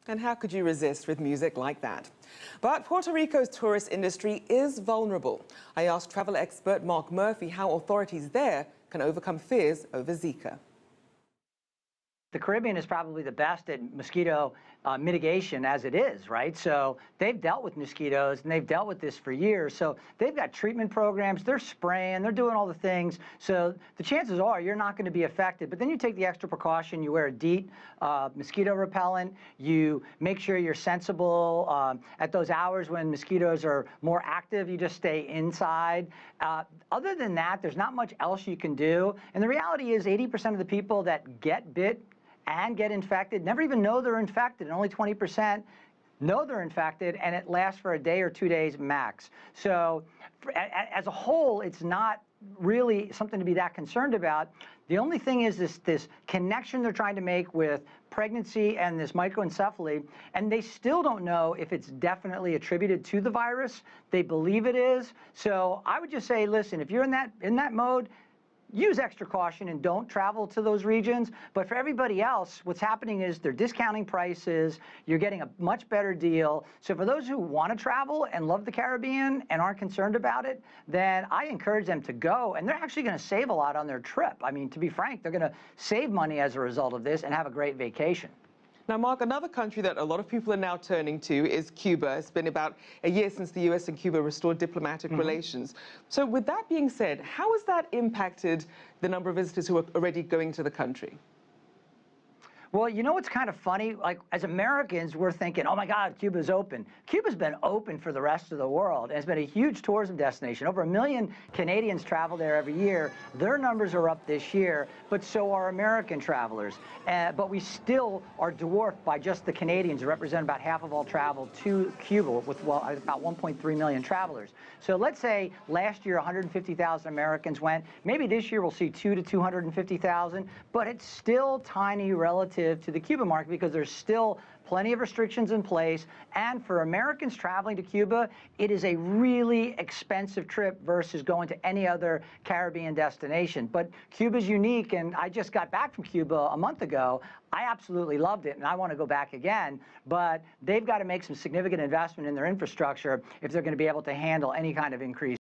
And how could you resist with music like that? But Puerto Rico's tourist industry is vulnerable. I asked travel expert Mark Murphy how authorities there can overcome fears over Zika. The Caribbean is probably the best at mosquito mitigation as it is, right? So they've dealt with mosquitoes and they've dealt with this for years. So they've got treatment programs, they're spraying, they're doing all the things. So the chances are you're not going to be affected. But then you take the extra precaution, you wear a DEET mosquito repellent, you make sure you're sensible at those hours when mosquitoes are more active, you just stay inside. Other than that, there's not much else you can do. And the reality is 80% of the people that get bit and get infected never even know they're infected, and only 20% know they're infected, and it lasts for a day or 2 days max. So as a whole, it's not really something to be that concerned about. The only thing is this connection they're trying to make with pregnancy and this microencephaly, and they still don't know if it's definitely attributed to the virus. They believe it is. So I would just say, listen, if you're in that mode, use extra caution and don't travel to those regions. But for everybody else, what's happening is they're discounting prices. You're getting a much better deal. So for those who want to travel and love the Caribbean and aren't concerned about it, then I encourage them to go. And they're actually going to save a lot on their trip. I mean, to be frank, they're going to save money as a result of this and have a great vacation. Now, Mark, another country that a lot of people are now turning to is Cuba. It's been about a year since the U.S. and Cuba restored diplomatic relations. So with that being said, how has that impacted the number of visitors who are already going to the country? Well, you know what's kind of funny? Like, as Americans, we're thinking, oh my God, Cuba's open. Cuba's been open for the rest of the world, and it's been a huge tourism destination. Over 1 million Canadians travel there every year. Their numbers are up this year, but so are American travelers. But we still are dwarfed by just the Canadians, who represent about half of all travel to Cuba, with about 1.3 million travelers. So let's say last year 150,000 Americans went. Maybe this year we'll see 200 to 250,000, but it's still tiny relative to the Cuba market because there's still plenty of restrictions in place. And for Americans traveling to Cuba, it is a really expensive trip versus going to any other Caribbean destination. But Cuba's unique, and I just got back from Cuba a month ago. I absolutely loved it, and I want to go back again. But they've got to make some significant investment in their infrastructure if they're going to be able to handle any kind of increase